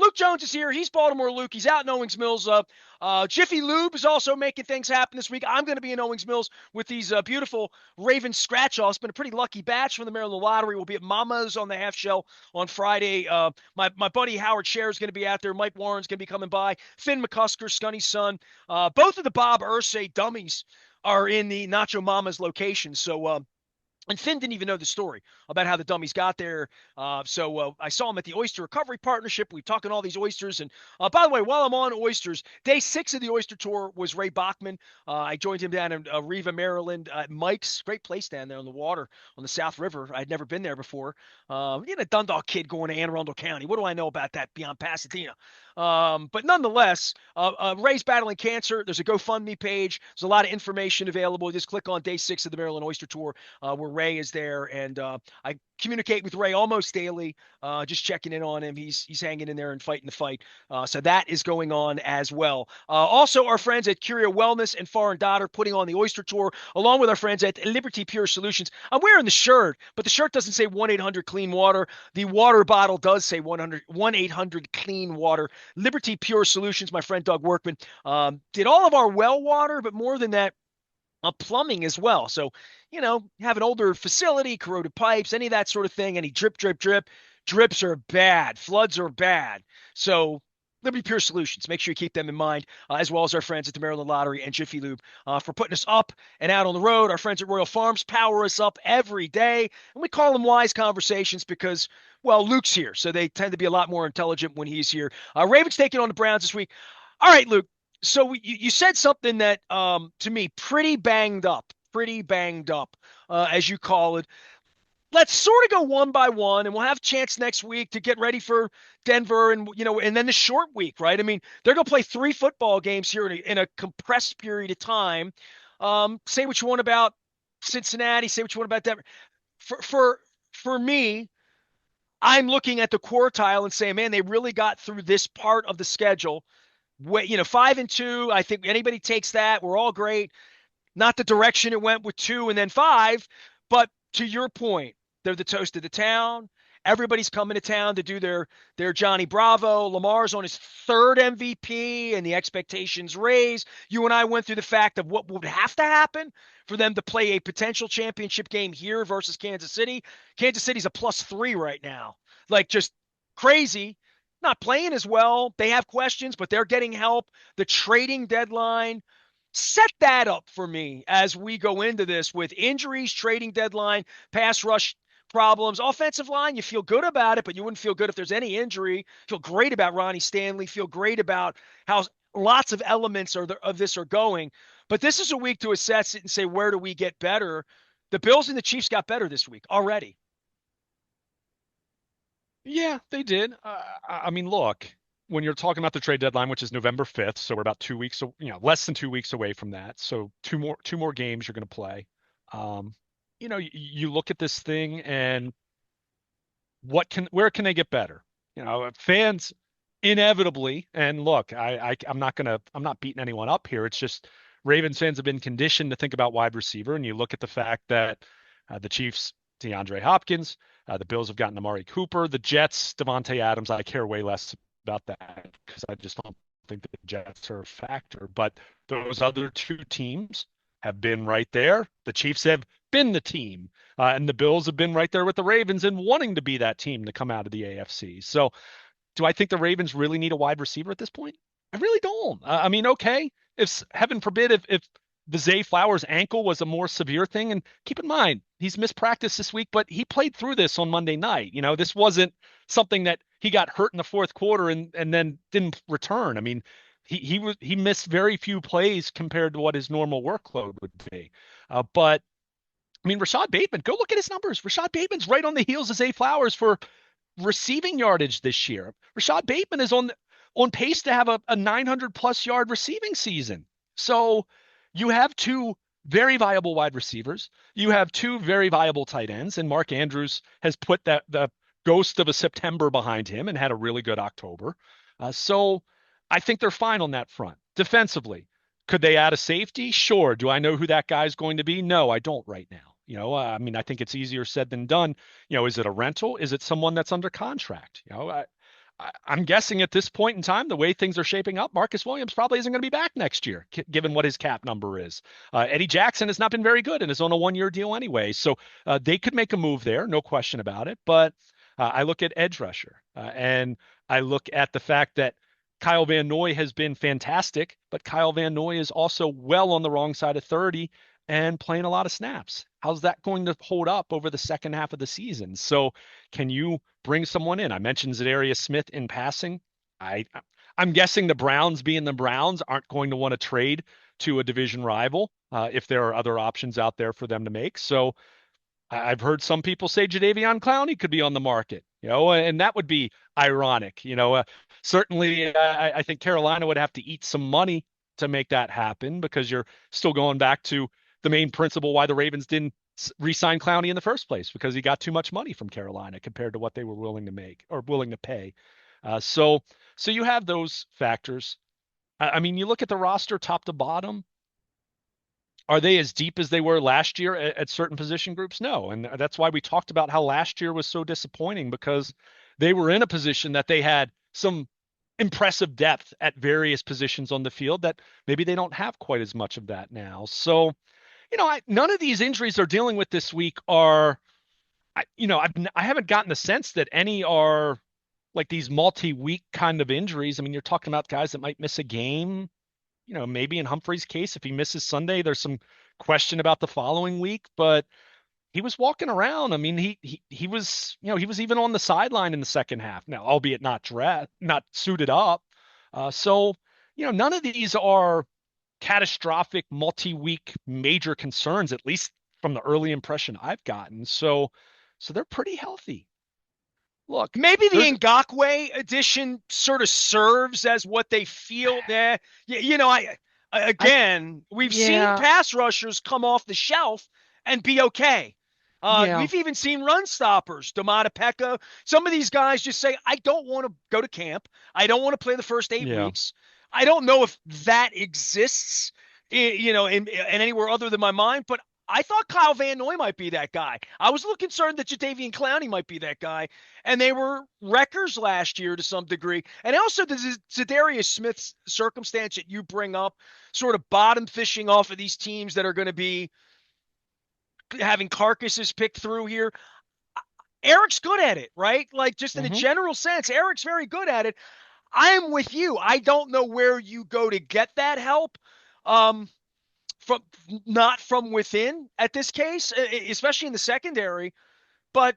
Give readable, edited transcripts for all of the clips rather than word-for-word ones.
Luke Jones is here. He's Baltimore Luke. He's out in Owings Mills. Jiffy Lube is also making things happen this week. I'm going to be in Owings Mills with these beautiful Ravens scratch-offs. Been a pretty lucky batch from the Maryland Lottery. We'll be at Mama's on the half shell on Friday. My buddy Howard Scher is going to be out there. Mike Warren's going to be coming by. Finn McCusker, Scunny's son. Both of the Bob Irsay dummies are in the Nacho Mama's location. So, and Finn didn't even know the story about how the dummies got there. So I saw him at the Oyster Recovery Partnership. We're talking all these oysters. And by the way, while I'm on oysters, day 6 of the Oyster Tour was Ray Bachman. I joined him down in Riva, Maryland. Mike's, great place down there on the water on the South River. I'd never been there before. A Dundalk kid going to Anne Arundel County. What do I know about that beyond Pasadena? But nonetheless, Ray's battling cancer. There's a GoFundMe page. There's a lot of information available. Just click on day 6 of the Maryland Oyster Tour where Ray is there. And I communicate with Ray almost daily, just checking in on him. He's hanging in there and fighting the fight. So that is going on as well. Also, our friends at Curio Wellness and Foreign Daughter putting on the Oyster Tour, along with our friends at Liberty Pure Solutions. I'm wearing the shirt, but the shirt doesn't say 1-800-CLEAN-WATER. The water bottle does say 1-800-CLEAN-WATER. Liberty Pure Solutions, my friend Doug Workman, did all of our well water, but more than that, plumbing as well. So, have an older facility, corroded pipes, any of that sort of thing, any drip. Drips are bad. Floods are bad. So Liberty Pure Solutions, make sure you keep them in mind, as well as our friends at the Maryland Lottery and Jiffy Lube for putting us up and out on the road. Our friends at Royal Farms power us up every day. And we call them Wise Conversations because, well, Luke's here, so they tend to be a lot more intelligent when he's here. Ravens taking on the Browns this week. All right, Luke. So you said something that, to me, pretty banged up, as you call it. Let's sort of go one by one, and we'll have a chance next week to get ready for Denver and, and then the short week, right? I mean, they're going to play 3 football games here in a compressed period of time. Say what you want about Cincinnati, say what you want about Denver. For me, I'm looking at the quartile and saying, man, they really got through this part of the schedule. 5-2, I think anybody takes that. We're all great. Not the direction it went with 2 and then 5, but to your point, they're the toast of the town. Everybody's coming to town to do their Johnny Bravo. Lamar's on his 3rd MVP and the expectations raised. You and I went through the fact of what would have to happen for them to play a potential championship game here versus Kansas City. Kansas City's a +3 right now. Like, just crazy. Not playing as well. They have questions, but they're getting help. The trading deadline, set that up for me as we go into this with injuries, trading deadline, pass rush problems. Offensive line, you feel good about it, but you wouldn't feel good if there's any injury. Feel great about Ronnie Stanley. Feel great about how lots of elements of this are going. But this is a week to assess it and say, where do we get better? The Bills and the Chiefs got better this week already. Yeah, they did. I mean, look, when you're talking about the trade deadline, which is November 5th, so we're about 2 weeks, less than 2 weeks away from that. So two more games you're going to play. You look at this thing and where can they get better? Fans inevitably, and look, I'm not beating anyone up here. It's just Ravens fans have been conditioned to think about wide receiver, and you look at the fact that the Chiefs, DeAndre Hopkins, the Bills have gotten Amari Cooper, the Jets, Devontae Adams. I care way less about that because I just don't think the Jets are a factor. But those other 2 teams have been right there. The Chiefs have been the team, and the Bills have been right there with the Ravens and wanting to be that team to come out of the AFC. So do I think the Ravens really need a wide receiver at this point? I really don't. I mean, okay, if heaven forbid, if the Zay Flowers ankle was a more severe thing, and keep in mind, he's missed practice this week, but he played through this on Monday night. This wasn't something that he got hurt in the 4th quarter and then didn't return. I mean, he missed very few plays compared to what his normal workload would be. But I mean, Rashad Bateman, go look at his numbers. Rashad Bateman's right on the heels of Zay Flowers for receiving yardage this year. Rashad Bateman is on pace to have a 900+ yard receiving season. So you have 2 very viable wide receivers. You have 2 very viable tight ends, and Mark Andrews has put the ghost of a September behind him and had a really good October. So I think they're fine on that front. Defensively, could they add a safety? Sure. Do I know who that guy's going to be? No, I don't right now. I mean, I think it's easier said than done. Is it a rental? Is it someone that's under contract? I'm guessing at this point in time, the way things are shaping up, Marcus Williams probably isn't going to be back next year, given what his cap number is. Eddie Jackson has not been very good and is on a 1 year deal anyway. So they could make a move there, no question about it. But I look at edge rusher and I look at the fact that Kyle Van Noy has been fantastic, but Kyle Van Noy is also well on the wrong side of 30 and playing a lot of snaps. How's that going to hold up over the second half of the season? So can you bring someone in? I mentioned Zadarius Smith in passing. I I'm guessing the Browns, being the Browns, aren't going to want to trade to a division rival if there are other options out there for them to make. So I've heard some people say Jadeveon Clowney could be on the market, and that would be ironic. Certainly, I think Carolina would have to eat some money to make that happen because you're still going back to the main principle why the Ravens didn't re-sign Clowney in the first place because he got too much money from Carolina compared to what they were willing to make or willing to pay. So you have those factors. I mean, you look at the roster top to bottom. Are they as deep as they were last year at certain position groups? No. And that's why we talked about how last year was so disappointing because they were in a position that they had some impressive depth at various positions on the field that maybe they don't have quite as much of that now. So, none of these injuries they're dealing with this week are, I haven't gotten the sense that any are like these multi-week kind of injuries. I mean, you're talking about guys that might miss a game. Maybe in Humphrey's case, if he misses Sunday, there's some question about the following week, but he was walking around. I mean, he was, he was even on the sideline in the second half. Now, albeit not suited up. So, none of these are catastrophic multi-week major concerns, at least from the early impression I've gotten. So they're pretty healthy. Look, Maybe the there's Ngakoue edition sort of serves as what they feel there. I Again, we've seen yeah, pass rushers come off the shelf and be okay. yeah, We've even seen run stoppers, Domata Pekka. Some of these guys just say, I don't want to go to camp. I don't want to play the first eight yeah. weeks. I don't know if that exists, in anywhere other than my mind, but I thought Kyle Van Noy might be that guy. I was a little concerned that Jadeveon Clowney might be that guy. And they were wreckers last year to some degree. And also the Zadarius Smith circumstance that you bring up, sort of bottom fishing off of these teams that are going to be having carcasses picked through here. Eric's good at it, right? Like just in a Hmm. general sense, Eric's very good at it. I am with you. I don't know where you go to get that help. From not from within at this case, especially in the secondary. But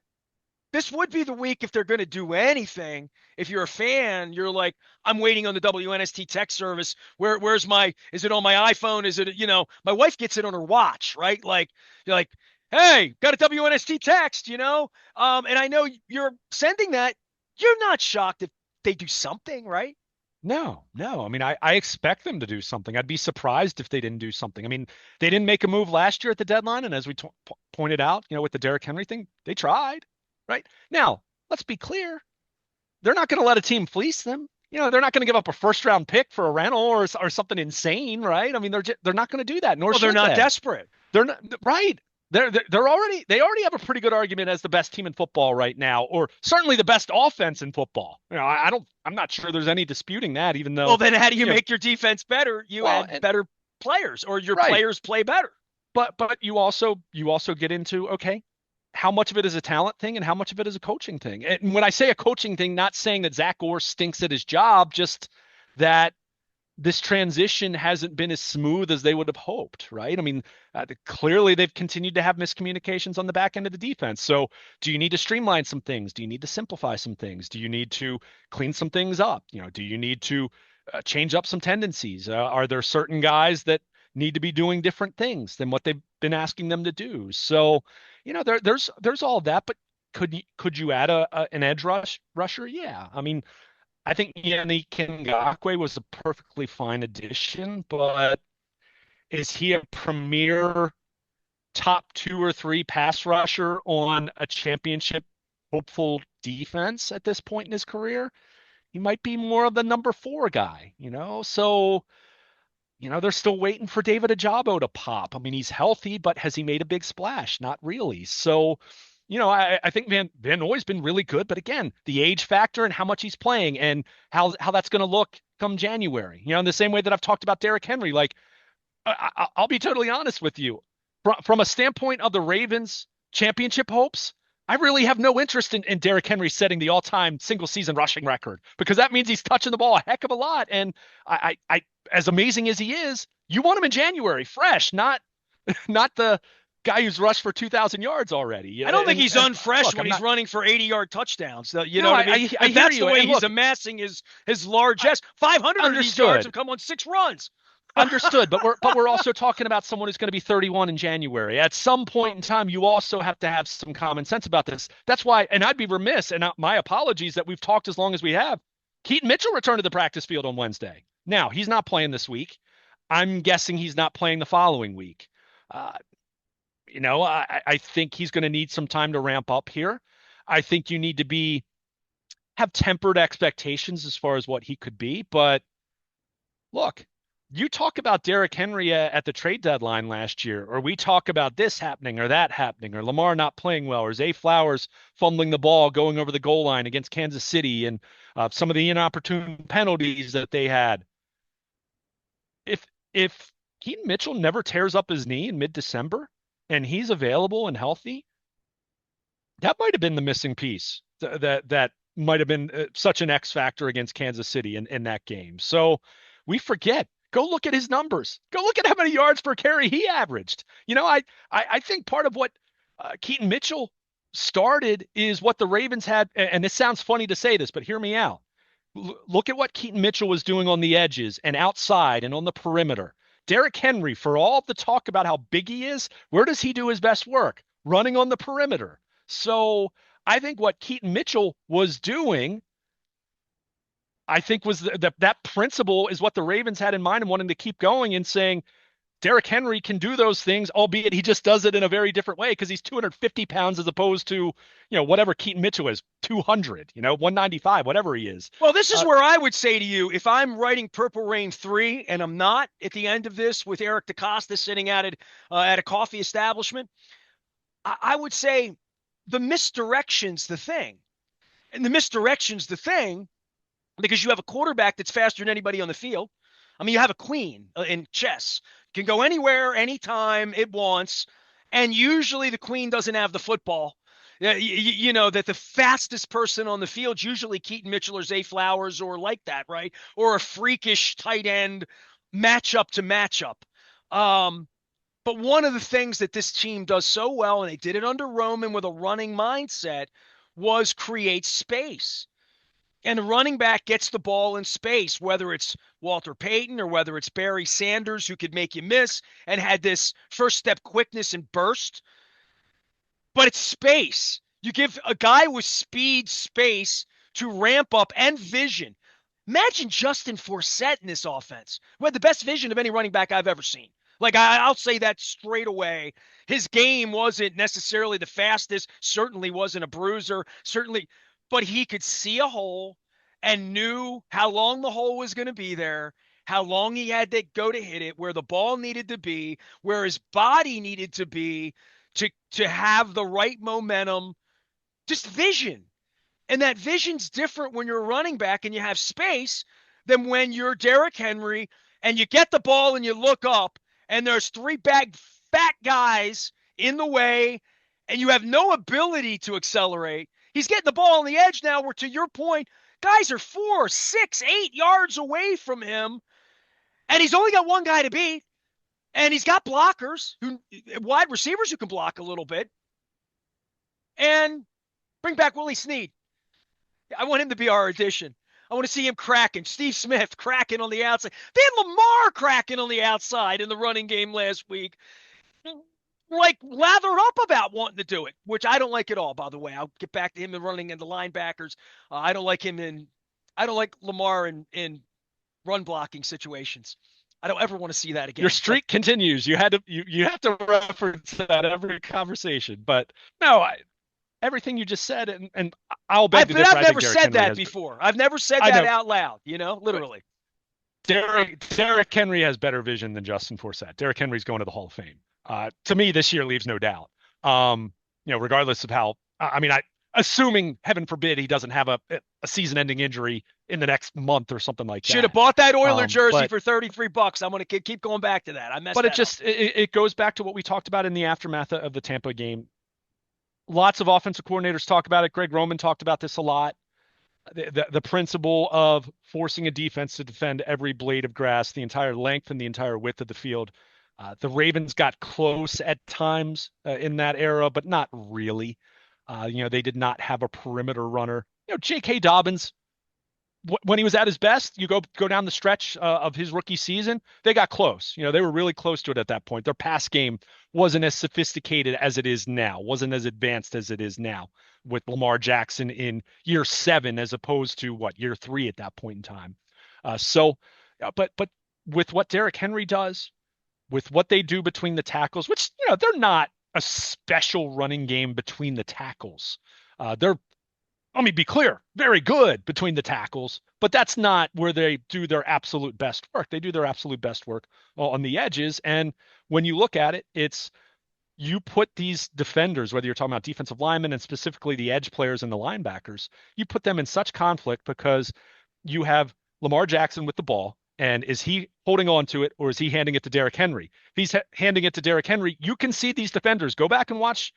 this would be the week if they're going to do anything. If you're a fan, you're like, I'm waiting on the WNST text service. Where's is it on my iPhone? Is it, my wife gets it on her watch, right? Like, you're like, hey, got a WNST text, and I know you're sending that. You're not shocked if they do something, right? No, no. I mean, I expect them to do something. I'd be surprised if they didn't do something. I mean, they didn't make a move last year at the deadline, and as we pointed out, with the Derrick Henry thing, they tried. Right now, let's be clear. They're not going to let a team fleece them. They're not going to give up a first round pick for a rental or something insane, right? I mean, they're not going to do that, nor Well, they're should not they. desperate. They're not right. They already have a pretty good argument as the best team in football right now, or certainly the best offense in football. I'm not sure there's any disputing that, even Well, though, then how do you you know, make your defense better? You well, add and better players, or your right. players play better. But you also get into, okay, how much of it is a talent thing and how much of it is a coaching thing. And when I say a coaching thing, not saying that Zach Orr stinks at his job, just that this transition hasn't been as smooth as they would have hoped, right? I mean, clearly they've continued to have miscommunications on the back end of the defense. So, do you need to streamline some things? Do you need to simplify some things? Do you need to clean some things up? Do you need to change up some tendencies? Are there certain guys that need to be doing different things than what they've been asking them to do? So, there's all that, but could you add an edge rusher? Yeah, I mean, I think Yannick Ngakoue was a perfectly fine addition, but is he a premier top two or three pass rusher on a championship hopeful defense at this point in his career? He might be more of the number four guy, So, they're still waiting for David Ajabo to pop. I mean, he's healthy, but has he made a big splash? Not really. So, I think Van Noy's been really good, but again, the age factor and how much he's playing and how that's going to look come January. In the same way that I've talked about Derrick Henry, like I'll be totally honest with you. From a standpoint of the Ravens championship hopes, I really have no interest in Derrick Henry setting the all-time single-season rushing record because that means he's touching the ball a heck of a lot. And as amazing as he is, you want him in January, fresh, not the guy who's rushed for 2,000 yards already. I don't think he's unfresh look, when he's running for 80-yard touchdowns. You No, know what I mean? I And hear that's you. the way And he's look, amassing his largesse. 500 of these yards have come on 6 runs. Understood, but we're also talking about someone who's going to be 31 in January. At some point in time, you also have to have some common sense about this. That's why, and I'd be remiss, and my apologies that we've talked as long as we have. Keaton Mitchell returned to the practice field on Wednesday. Now, he's not playing this week. I'm guessing he's not playing the following week. I think he's going to need some time to ramp up here. I think you need to have tempered expectations as far as what he could be, but look, you talk about Derrick Henry at the trade deadline last year, or we talk about this happening or that happening, or Lamar not playing well, or Zay Flowers fumbling the ball going over the goal line against Kansas City, and some of the inopportune penalties that they had. If Keaton Mitchell never tears up his knee in mid-December and he's available and healthy, that might have been the missing piece that might have been such an X factor against Kansas City in that game. So we forget. Go look at his numbers. Go look at how many yards per carry he averaged. I think part of what Keaton Mitchell started is what the Ravens had, and this sounds funny to say this, but hear me out. Look at what Keaton Mitchell was doing on the edges and outside and on the perimeter. Derrick Henry, for all the talk about how big he is, where does he do his best work? Running on the perimeter. So I think what Keaton Mitchell was doing, I think was that principle is what the Ravens had in mind and wanting to keep going and saying Derrick Henry can do those things, albeit he just does it in a very different way because he's 250 pounds as opposed to, whatever Keaton Mitchell is, 200, 195, whatever he is. Well, this is where I would say to you, if I'm writing Purple Rain 3 and I'm not at the end of this with Eric DeCosta sitting at a coffee establishment, I would say the misdirection's the thing. And the misdirection's the thing because you have a quarterback that's faster than anybody on the field. I mean, you have a queen in chess. Can go anywhere, anytime it wants. And usually the queen doesn't have the football. That the fastest person on the field, usually Keaton Mitchell or Zay Flowers or like that, right? Or a freakish tight end matchup to matchup. But one of the things that this team does so well, and they did it under Roman with a running mindset, was create space. And the running back gets the ball in space, whether it's Walter Payton or whether it's Barry Sanders, who could make you miss and had this first step quickness and burst. But it's space. You give a guy with speed space to ramp up and vision. Imagine Justin Forsett in this offense, who had the best vision of any running back I've ever seen. Like, I'll say that straight away. His game wasn't necessarily the fastest, certainly wasn't a bruiser, but he could see a hole and knew how long the hole was going to be there, how long he had to go to hit it, where the ball needed to be, where his body needed to be to have the right momentum, just vision. And that vision's different when you're a running back and you have space than when you're Derrick Henry and you get the ball and you look up and there's 3 big fat guys in the way and you have no ability to accelerate. He's getting the ball on the edge now where, to your point, guys are 4, 6, 8 yards away from him, and he's only got one guy to beat, and he's got blockers, wide receivers who can block a little bit, and bring back Willie Snead. I want him to be our addition. I want to see him cracking. Steve Smith cracking on the outside. They had Lamar cracking on the outside in the running game last week. Like lathered up about wanting to do it, which I don't like at all, by the way. I'll get back to him and running into linebackers. I don't like Lamar in run blocking situations. I don't ever want to see that again. Your streak continues. You have to reference that every conversation. But no, everything you just said, and I'll beg to differ. I've never said that before. I've never said that out loud, literally. Derrick Henry has better vision than Justin Forsett. Derrick Henry's going to the Hall of Fame. To me, this year leaves no doubt. regardless of how, I mean, assuming heaven forbid he doesn't have a season-ending injury in the next month or something like Should have that. bought that Oiler Um, jersey but for $33. I'm going to keep going back to that. I messed but it that up. just it goes back to what we talked about in the aftermath of the Tampa game. Lots of offensive coordinators talk about it. Greg Roman talked about this a lot. The principle of forcing a defense to defend every blade of grass, the entire length and the entire width of the field. The Ravens got close at times in that era, but not really. They did not have a perimeter runner. J.K. Dobbins, when he was at his best, you go down the stretch of his rookie season, they got close. They were really close to it at that point. Their pass game wasn't as sophisticated as it is now, wasn't as advanced as it is now with Lamar Jackson in year 7 as opposed to year 3 at that point in time. But with what Derrick Henry does, with what they do between the tackles, which they're not a special running game between the tackles. They're Let me be clear, very good between the tackles, but that's not where they do their absolute best work. They do their absolute best work on the edges. And when you look at it, it's you put these defenders, whether you're talking about defensive linemen and specifically the edge players and the linebackers, you put them in such conflict because you have Lamar Jackson with the ball. And is he holding on to it or is he handing it to Derrick Henry? If he's handing it to Derrick Henry, you can see these defenders Go back and watch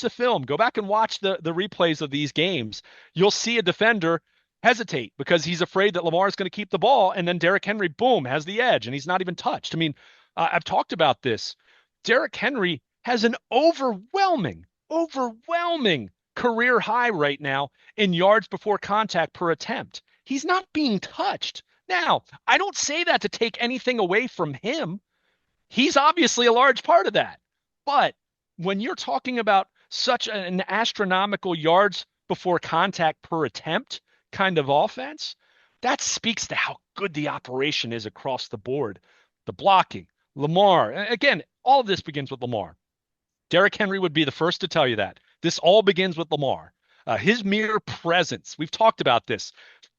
the film. Go back and watch the replays of these games. You'll see a defender hesitate because he's afraid that Lamar is going to keep the ball, and then Derrick Henry, boom, has the edge, and he's not even touched. I mean, I've talked about this. Derrick Henry has an overwhelming career high right now in yards before contact per attempt. He's not being touched. Now, I don't say that to take anything away from him. He's obviously a large part of that. But when you're talking about such an astronomical yards before contact per attempt kind of offense, that speaks to how good the operation is across the board. The blocking, Lamar. Again, all of this begins with Lamar. Derrick Henry would be the first to tell you that. This all begins with Lamar. His mere presence. We've talked about this.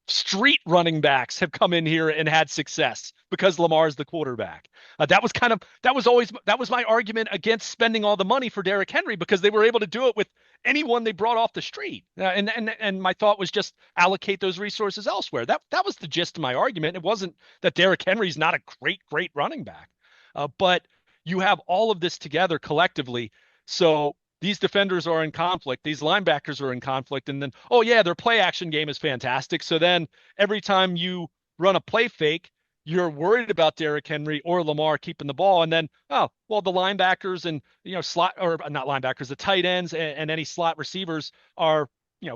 Street running backs have come in here and had success because Lamar is the quarterback. That was my argument against spending all the money for Derrick Henry because they were able to do it with anyone they brought off the street. And my thought was just allocate those resources elsewhere. That was the gist of my argument. It wasn't that Derrick Henry's not a great running back, but you have all of this together collectively. So these defenders are in conflict. These linebackers are in conflict. And then, oh, yeah, their play action game is fantastic. So then every time you run a play fake, you're worried about Derrick Henry or Lamar keeping the ball. And then, oh, well, the linebackers and, slot or not linebackers, the tight ends and any slot receivers are,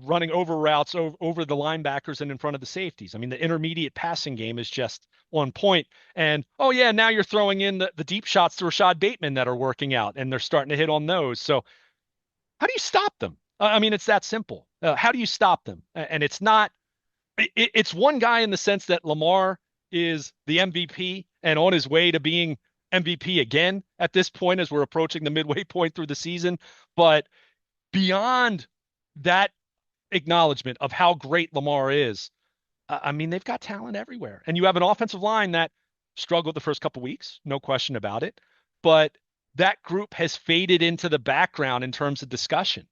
running over routes over the linebackers and in front of the safeties. I mean, the intermediate passing game is just on point. And, oh, yeah, now you're throwing in the deep shots to Rashad Bateman that are working out and they're starting to hit on those. So, how do you stop them? I mean, it's that simple. How do you stop them? And it's not, it's one guy in the sense that Lamar is the MVP and on his way to being MVP again at this point as we're approaching the midway point through the season. But beyond that acknowledgement of how great Lamar is, I mean, they've got talent everywhere. And you have an offensive line that struggled the first couple weeks, no question about it. But that group has faded into the background in terms of discussion.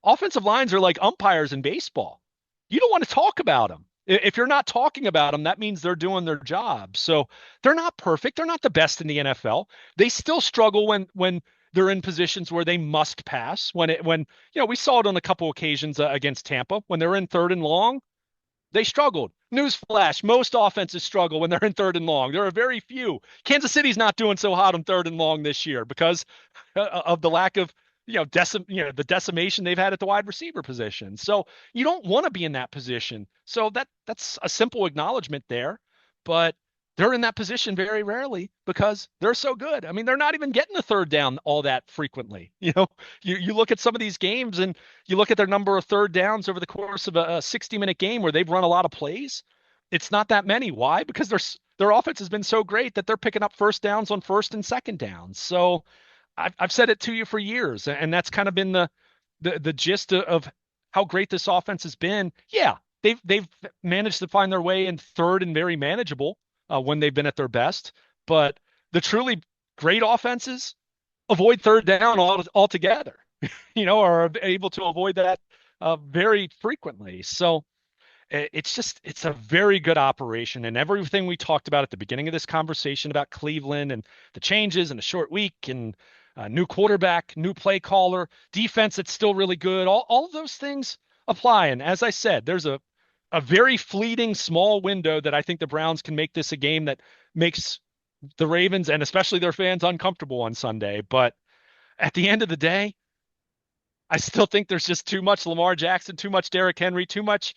Offensive lines are like umpires in baseball. You don't want to talk about them. If you're not talking about them, that means they're doing their job. So they're not perfect. They're not the best in the NFL. They still struggle when they're in positions where they must pass. When we saw it on a couple occasions against Tampa when they're in 3rd and long, they struggled. Newsflash, most offenses struggle when they're in 3rd and long. There are very few. Kansas City's not doing so hot on 3rd and long this year because of the lack of, the decimation they've had at the wide receiver position. So you don't want to be in that position. So that's a simple acknowledgement there, but they're in that position very rarely because they're so good. I mean, they're not even getting the 3rd down all that frequently. You look at some of these games and you look at their number of 3rd downs over the course of a 60-minute game where they've run a lot of plays. It's not that many. Why? Because their offense has been so great that they're picking up 1st downs on 1st and 2nd downs. So I've said it to you for years, and that's kind of been the gist of how great this offense has been. Yeah, they've managed to find their way in 3rd and very manageable when they've been at their best. But the truly great offenses avoid 3rd down altogether. are able to avoid that very frequently. So it's a very good operation, and everything we talked about at the beginning of this conversation about Cleveland and the changes and a short week and new quarterback, new play caller, defense that's still really good. All of those things apply. And as I said, there's a very fleeting small window that I think the Browns can make this a game that makes the Ravens and especially their fans uncomfortable on Sunday. But at the end of the day, I still think there's just too much Lamar Jackson, too much Derrick Henry, too much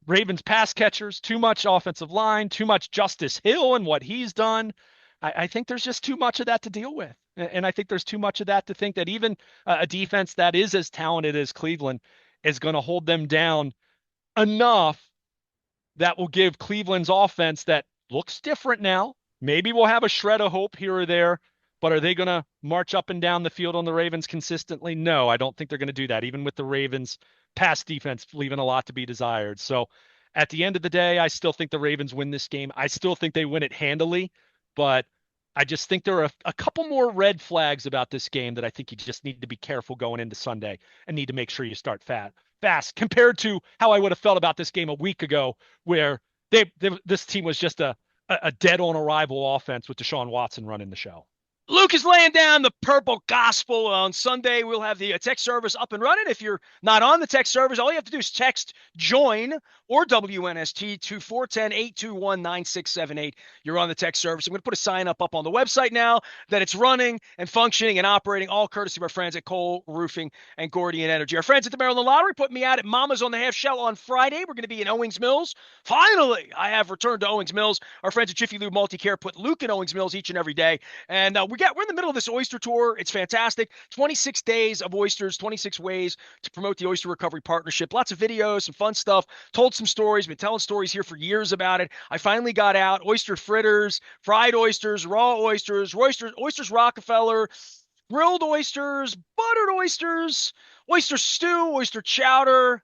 Ravens pass catchers, too much offensive line, too much Justice Hill and what he's done. I think there's just too much of that to deal with. And I think there's too much of that to think that even a defense that is as talented as Cleveland is going to hold them down enough that will give Cleveland's offense that looks different now. Maybe we'll have a shred of hope here or there, but are they going to march up and down the field on the Ravens consistently? No, I don't think they're going to do that, even with the Ravens pass defense leaving a lot to be desired. So at the end of the day, I still think the Ravens win this game. I still think they win it handily, but I just think there are a couple more red flags about this game that I think you just need to be careful going into Sunday and need to make sure you start fast compared to how I would have felt about this game a week ago, where this team was just a dead on arrival offense with Deshaun Watson running the show. Luke is laying down the purple gospel. On Sunday, we'll have the text service up and running. If you're not on the text service, all you have to do is text JOIN or WNST to 410-821-9678. You're on the text service. I'm going to put a sign up on the website now that it's running and functioning and operating, all courtesy of our friends at Cole Roofing and Gordian Energy. Our friends at the Maryland Lottery put me out at Mama's on the Half Shell on Friday. We're going to be in Owings Mills. Finally, I have returned to Owings Mills. Our friends at Jiffy Lube Multicare put Luke in Owings Mills each and every day. And we're in the middle of this oyster tour. It's fantastic. 26 days of oysters, 26 ways to promote the Oyster Recovery Partnership. Lots of videos, some fun stuff. Told some stories. Been telling stories here for years about it. I finally got out. Oyster fritters, fried oysters, raw oysters, oysters Rockefeller, grilled oysters, buttered oysters, oyster stew, oyster chowder,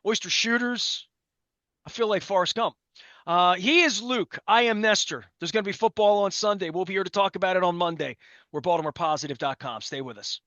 oyster shooters. I feel like Forrest Gump. He is Luke. I am Nestor. There's going to be football on Sunday. We'll be here to talk about it on Monday. We're BaltimorePositive.com. Stay with us.